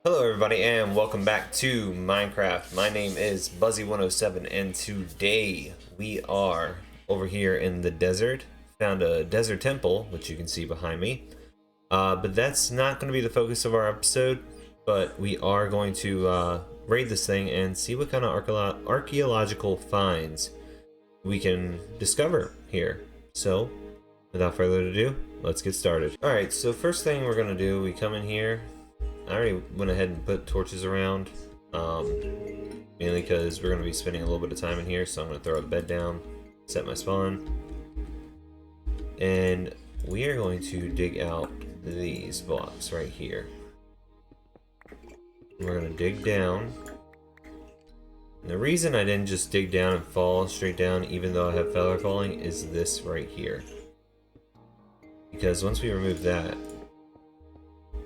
Hello everybody and welcome back to Minecraft. My name is Buzzy107 and today we are over here in the desert. Found a desert temple, which you can see behind me. But that's not going to be the focus of our episode, but we are going to raid this thing and see what kind of archaeological finds we can discover here. So, without further ado, let's get started. Alright, so first thing we're going to do, we come in here. I already went ahead and put torches around, mainly because we're going to be spending a little bit of time in here, so I'm going to throw a bed down, set my spawn, and we are going to dig out these blocks right here. We're going to dig down. And the reason I didn't just dig down and fall straight down, even though I have feather falling, is this right here. Because once we remove that,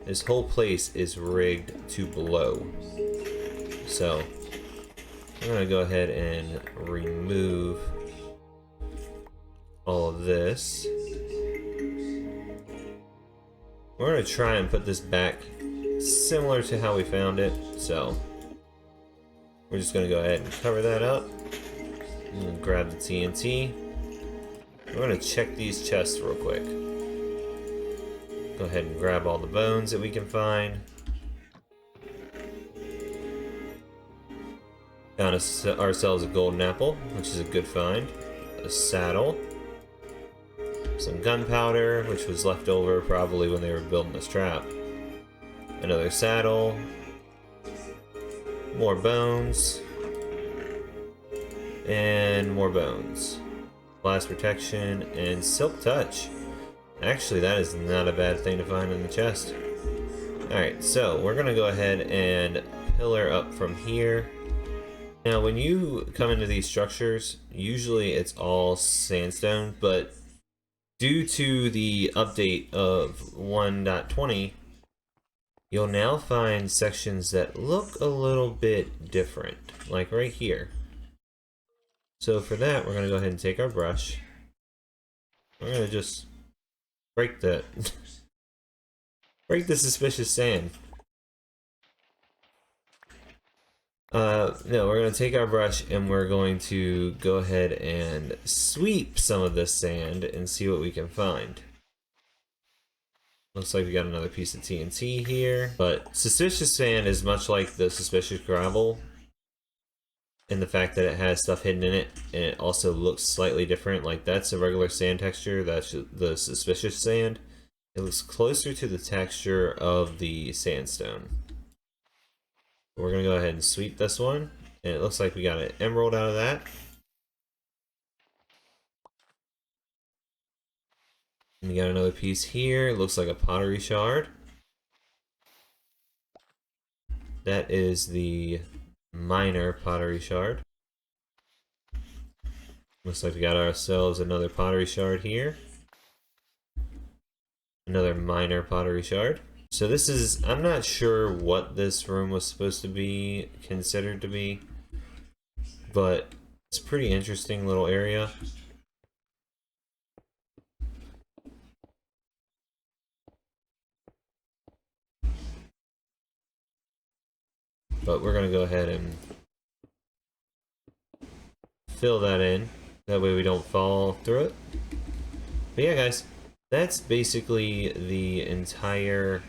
this whole place is rigged to blow. So, I'm going to go ahead and remove all of this. We're going to try and put this back similar to how we found it. So, we're just going to go ahead and cover that up. And grab the TNT. We're going to check these chests real quick. Go ahead and grab all the bones that we can find. Found ourselves a golden apple, which is a good find. A saddle. Some gunpowder, which was left over probably when they were building this trap. Another saddle. More bones. And more bones. Blast protection and silk touch. Actually, that is not a bad thing to find in the chest. Alright, so we're going to go ahead and pillar up from here. Now, when you come into these structures, usually it's all sandstone, but due to the update of 1.20, you'll now find sections that look a little bit different, like right here. So for that, we're going to go ahead and take our brush. We're going to just break the suspicious sand. No, we're gonna take our brush and we're going to go ahead and sweep some of this sand and see what we can find. Looks like we got another piece of TNT here, but suspicious sand is much like the suspicious gravel in the fact that it has stuff hidden in it, and it also looks slightly different. Like, that's a regular sand texture, that's the suspicious sand. It looks closer to the texture of the sandstone. We're gonna go ahead and sweep this one, and it looks like we got an emerald out of that. And we got another piece here, it looks like a pottery shard. That is the minor pottery shard. Looks like we got ourselves another pottery shard here. Another minor pottery shard. So this is, I'm not sure what this room was supposed to be considered to be, but it's a pretty interesting little area. But we're gonna go ahead and fill that in. That way we don't fall through it. But yeah, guys, that's basically the entire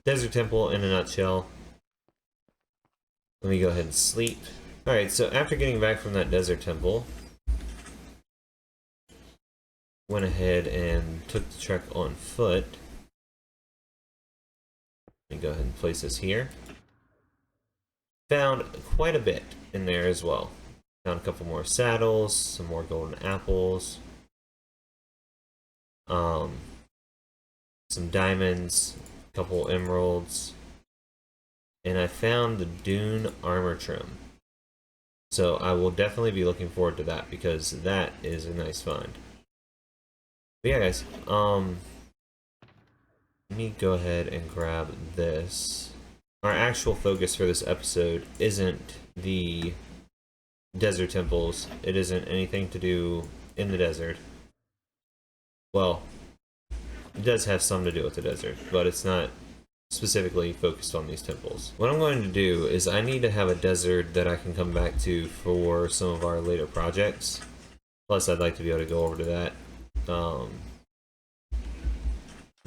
desert temple in a nutshell. Let me go ahead and sleep. Alright, so after getting back from that desert temple, went ahead and took the trek on foot. Let me go ahead and place this here. Found quite a bit in there as well. Found a couple more saddles, some more golden apples, some diamonds, a couple emeralds, and I found the dune armor trim. So I will definitely be looking forward to that because that is a nice find. But yeah, guys, let me go ahead and grab this. Our actual focus for this episode isn't the desert temples. It isn't anything to do in the desert. Well, it does have some to do with the desert, but it's not specifically focused on these temples. What I'm going to do is I need to have a desert that I can come back to for some of our later projects. Plus, I'd like to be able to go over to that. Let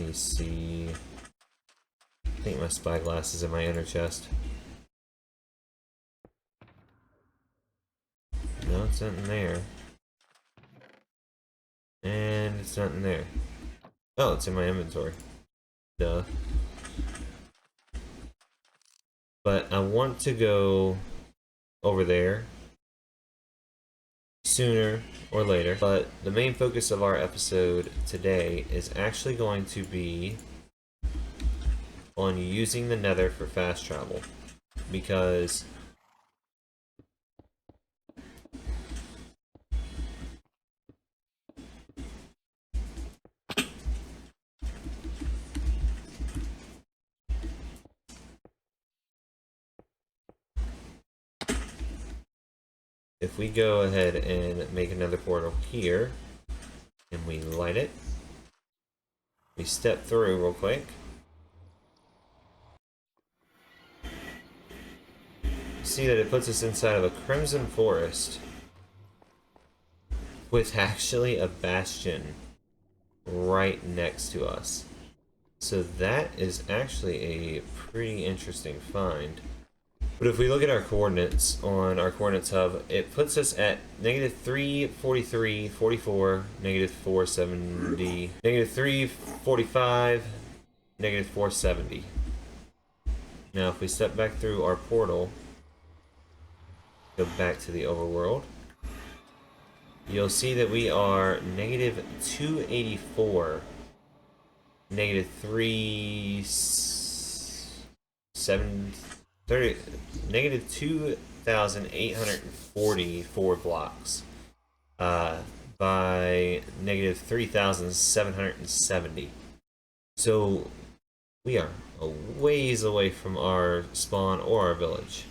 me see. I think my spyglass is in my inner chest. No, it's not in there. And it's not in there. Oh, it's in my inventory. Duh. But I want to go over there sooner or later. But the main focus of our episode today is actually going to be on using the Nether for fast travel. Because if we go ahead and make another portal here, and we light it, we step through real quick, see that it puts us inside of a crimson forest with actually a bastion right next to us. So that is actually a pretty interesting find. But if we look at our coordinates on our coordinates hub, it puts us at -343, 44, -470, -345, -470. Now if we step back through our portal, go back to the overworld, you'll see that we are -284, -2,844 blocks by -3,770. So we are a ways away from our spawn or our village.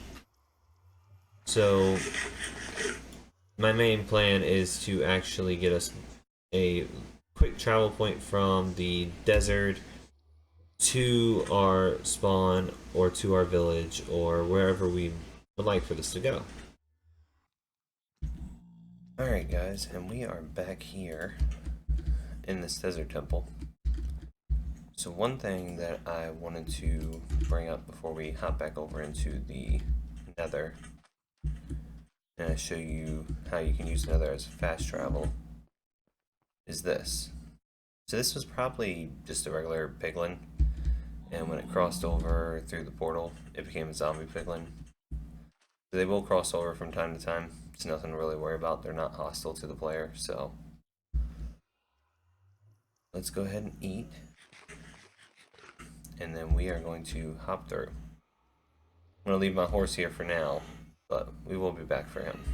So my main plan is to actually get us a quick travel point from the desert to our spawn or to our village or wherever we would like for this to go. Alright guys, and we are back here in this desert temple. So one thing that I wanted to bring up before we hop back over into the Nether and I show you how you can use Nether as fast travel is this. So this was probably just a regular piglin, and when it crossed over through the portal, it became a zombie piglin. So they will cross over from time to time. It's nothing to really worry about. They're not hostile to the player, so let's go ahead and eat, and then we are going to hop through. I'm going to leave my horse here for now, but we will be back for him.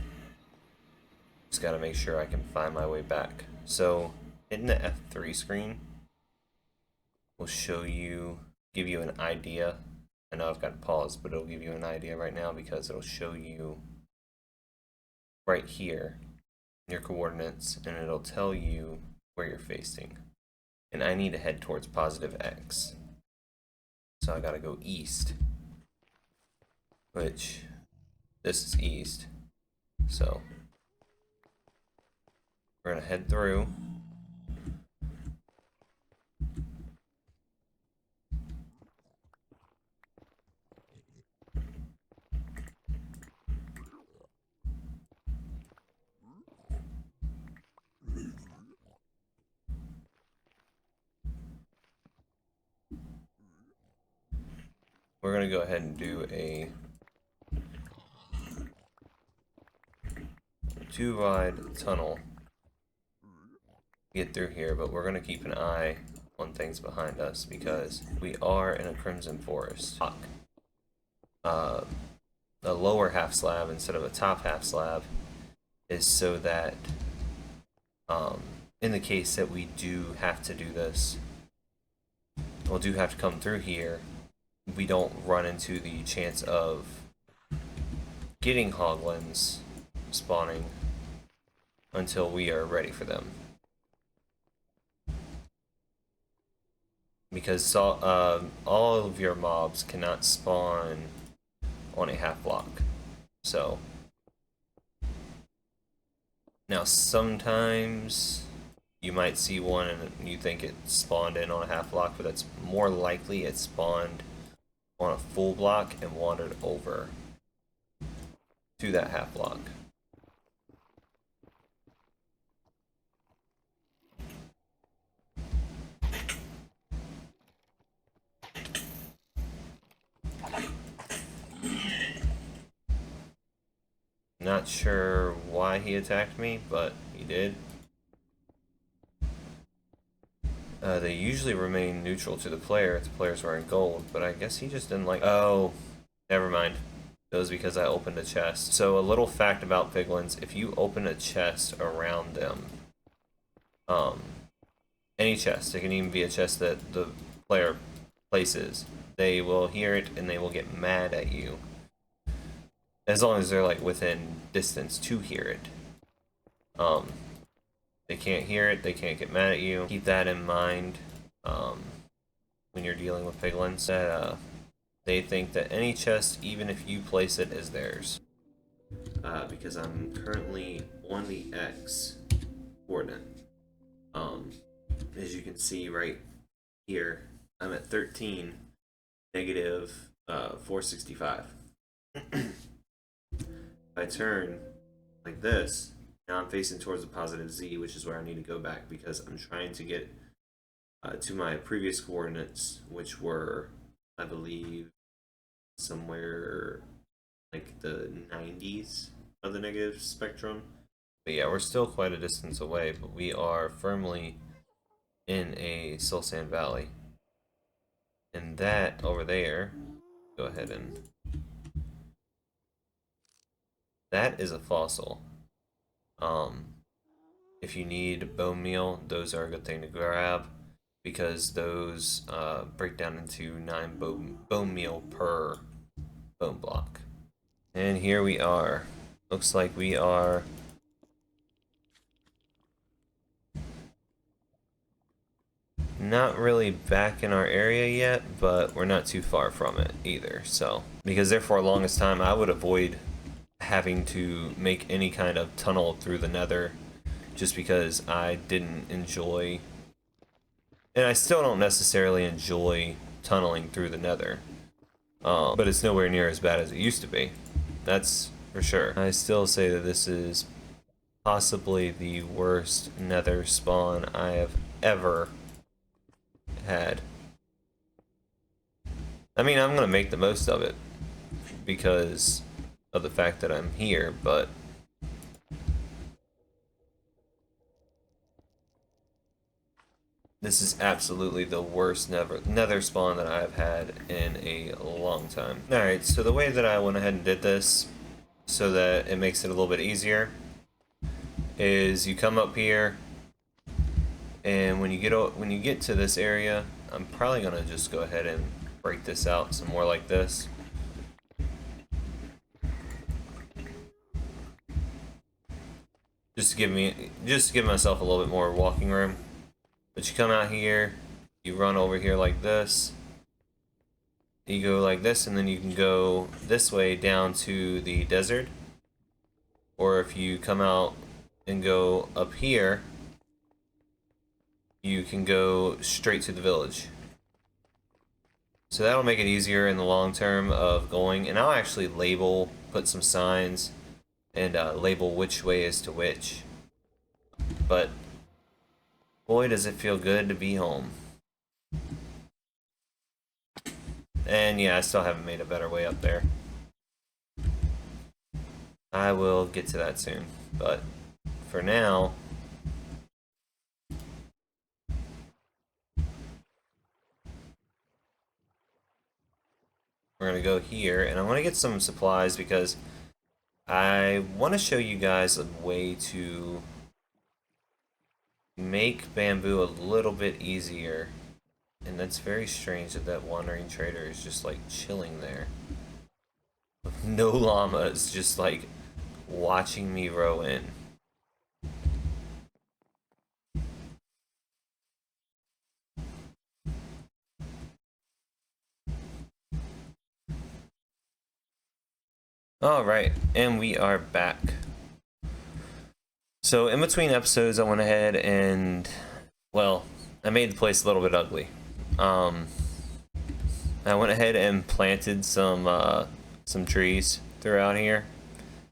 Just got to make sure I can find my way back. So hitting the F3 screen will show you, give you an idea. I know I've got to pause, but it'll give you an idea right now because it'll show you right here your coordinates, and it'll tell you where you're facing. And I need to head towards positive X. So I gotta go east, which this is east. So we're gonna head through. We're gonna go ahead and do a 2-wide tunnel. Get through here, but we're gonna keep an eye on things behind us because we are in a crimson forest. A lower half slab instead of a top half slab is so that in the case that we do have to do this, we'll do have to come through here, we don't run into the chance of getting hoglins spawning until we are ready for them. because all of your mobs cannot spawn on a half block. So now sometimes you might see one and you think it spawned in on a half block, but that's more likely it spawned on a full block and wandered over to that half block. Not sure why he attacked me, but he did. They usually remain neutral to the player if the player's wearing gold, but I guess he just didn't like... Oh, never mind. It was because I opened a chest. So a little fact about piglins, if you open a chest around them, any chest, it can even be a chest that the player places, they will hear it and they will get mad at you. As long as they're like within distance to hear it. They can't hear it, they can't get mad at you. Keep that in mind when you're dealing with piglins. That they think that any chest, even if you place it, is theirs. Because I'm currently on the X coordinate. As you can see right here, I'm at 13, negative 465. If I turn like this, now I'm facing towards the positive Z, which is where I need to go back because I'm trying to get to my previous coordinates, which were, I believe, somewhere like the 90s of the negative spectrum. But yeah, we're still quite a distance away, but we are firmly in a soul sand valley. And that over there, go ahead and... That is a fossil. If you need bone meal, those are a good thing to grab because those break down into 9 bone meal per bone block. And here we are. Looks like we are not really back in our area yet, but we're not too far from it either. So, because there for the longest time, I would avoid having to make any kind of tunnel through the Nether just because I didn't enjoy, and I still don't necessarily enjoy tunneling through the Nether. But it's nowhere near as bad as it used to be. That's for sure. I still say that this is possibly the worst Nether spawn I have ever had. I mean, I'm gonna make the most of it because of the fact that I'm here, but this is absolutely the worst Nether spawn that I've had in a long time. Alright, so the way that I went ahead and did this so that it makes it a little bit easier is you come up here, and when you get to this area, I'm probably gonna just go ahead and break this out some more like this. Just to give myself a little bit more walking room. But you come out here, you run over here like this. You go like this, and then you can go this way down to the desert. Or if you come out and go up here, you can go straight to the village. So that'll make it easier in the long term of going. And I'll actually put some signs, and label which way is to which. But boy, does it feel good to be home. And yeah, I still haven't made a better way up there. I will get to that soon. But for now, we're going to go here. And I want to get some supplies because I want to show you guys a way to make bamboo a little bit easier. And that's very strange that that wandering trader is just like chilling there. No llamas, just like watching me row in. All right, and we are back. So in between episodes, I went ahead and, well, I made the place a little bit ugly. I went ahead and planted some trees throughout here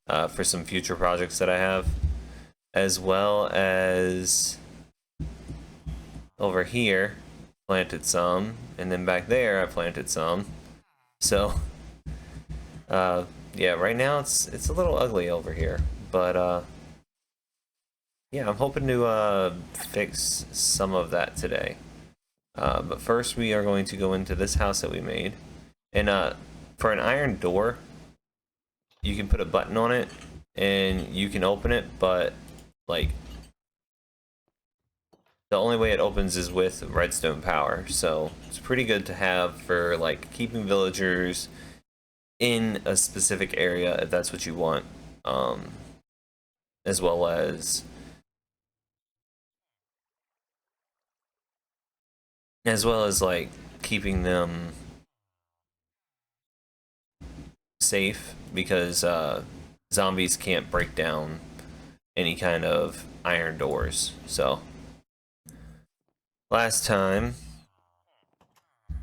for some future projects that I have, as well as over here planted some, and then back there I planted some. So yeah, right now it's a little ugly over here, but yeah, I'm hoping to fix some of that today. But first we are going to go into this house that we made, and for an iron door you can put a button on it and you can open it, but like the only way it opens is with redstone power, so it's pretty good to have for like keeping villagers in a specific area if that's what you want, as well as like keeping them safe, because zombies can't break down any kind of iron doors. So last time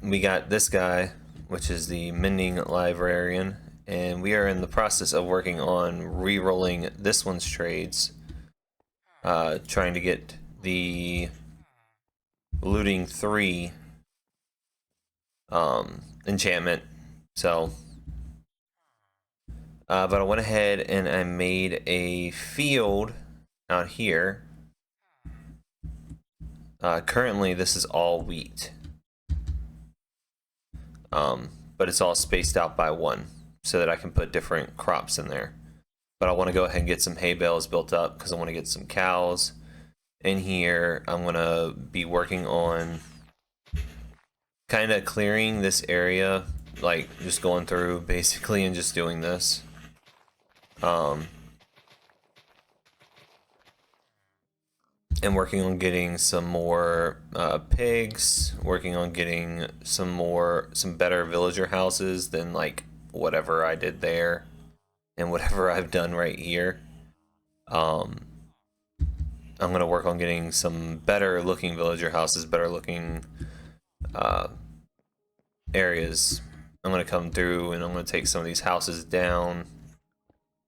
we got this guy, which is the mending librarian, and we are in the process of working on re-rolling this one's trades, trying to get the looting 3 enchantment. So but I went ahead and I made a field out here. Currently this is all wheat, but it's all spaced out by 1 so that I can put different crops in there. But I want to go ahead and get some hay bales built up because I want to get some cows in here. I'm going to be working on kind of clearing this area, like just going through basically and just doing this. And working on getting some more pigs, working on getting some better villager houses than like whatever I did there and whatever I've done right here. I'm gonna work on getting some better looking villager houses, better looking areas. I'm gonna come through and I'm gonna take some of these houses down.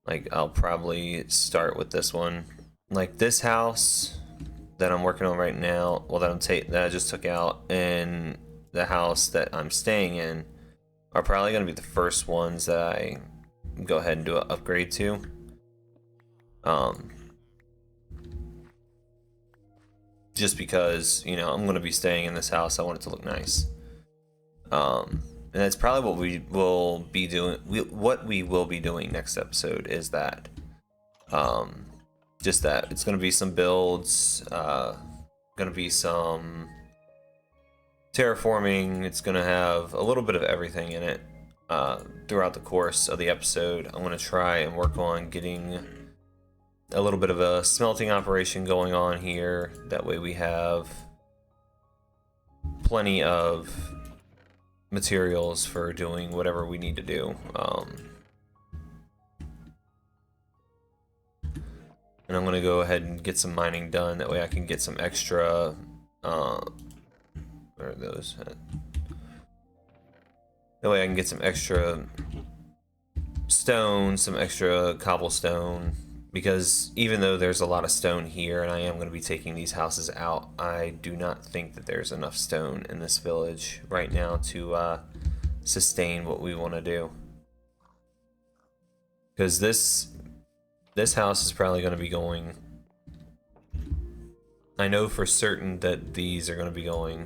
Like I'll probably start with this one, like this house that I'm working on right now, well that I just took out, and the house that I'm staying in are probably going to be the first ones that I go ahead and do an upgrade to. Just because, you know, I'm going to be staying in this house, I want it to look nice. And that's probably what we will be doing. What we will be doing next episode is that. Just that it's going to be some builds, going to be some terraforming. It's going to have a little bit of everything in it throughout the course of the episode. I'm going to try and work on getting a little bit of a smelting operation going on here. That way we have plenty of materials for doing whatever we need to do. And I'm gonna go ahead and get some mining done. That way I can get some extra, where are those at? That way I can get some extra stone, some extra cobblestone. Because even though there's a lot of stone here and I am gonna be taking these houses out, I do not think that there's enough stone in this village right now to sustain what we wanna do. Because this house is probably going to be going, I know for certain that these are going to be going,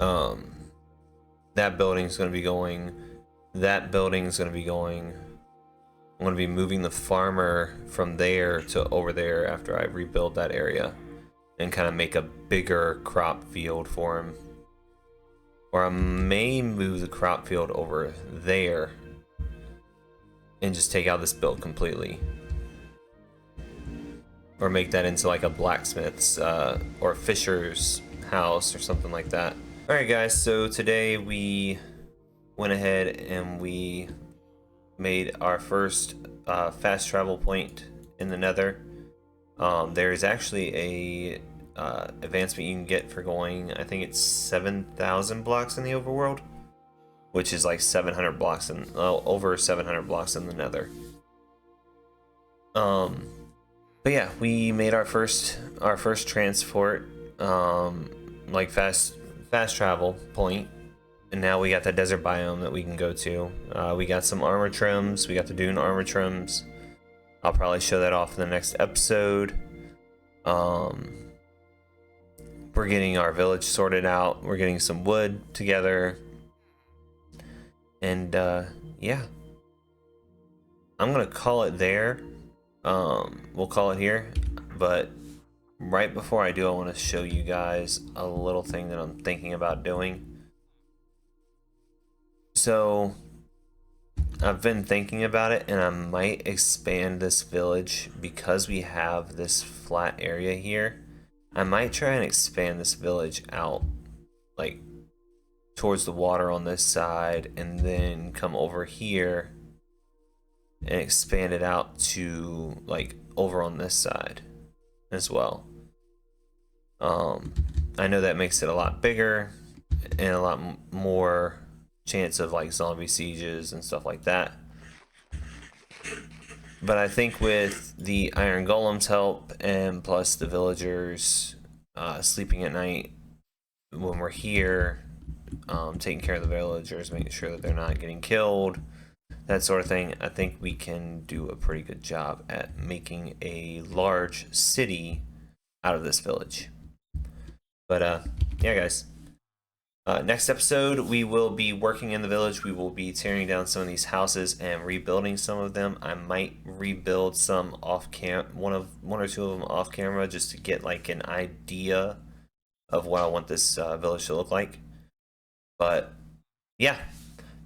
that building's going to be going, that building's going to be going. I'm going to be moving the farmer from there to over there after I rebuild that area and kind of make a bigger crop field for him. Or I may move the crop field over there and just take out this build completely. Or make that into like a blacksmith's or fisher's house or something like that. Alright guys, so today we went ahead and we made our first fast travel point in the Nether. There is actually a advancement you can get for going, I think it's 7,000 blocks in the overworld, which is like 700 blocks in, over 700 blocks in the Nether. But yeah, we made our first transport, like fast travel point, and now we got the desert biome that we can go to. We got some armor trims. We got the dune armor trims. I'll probably show that off in the next episode. We're getting our village sorted out. We're getting some wood together. And yeah. I'm gonna call it there. We'll call it here. But right before I do, I want to show you guys a little thing that I'm thinking about doing. So I've been thinking about it, and I might expand this village because we have this flat area here. I might try and expand this village out, like towards the water on this side, and then come over here and expand it out to like over on this side as well. I know that makes it a lot bigger and a lot more chance of like zombie sieges and stuff like that. But I think with the iron golem's help and plus the villagers sleeping at night when we're here, taking care of the villagers, making sure that they're not getting killed, that sort of thing, I think we can do a pretty good job at making a large city out of this village. But yeah, guys. Next episode, we will be working in the village. We will be tearing down some of these houses and rebuilding some of them. I might rebuild some off one or two of them off camera, just to get like an idea of what I want this village to look like. But yeah,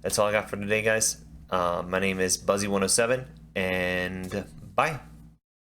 that's all I got for today, guys. My name is Buzzy107, and bye.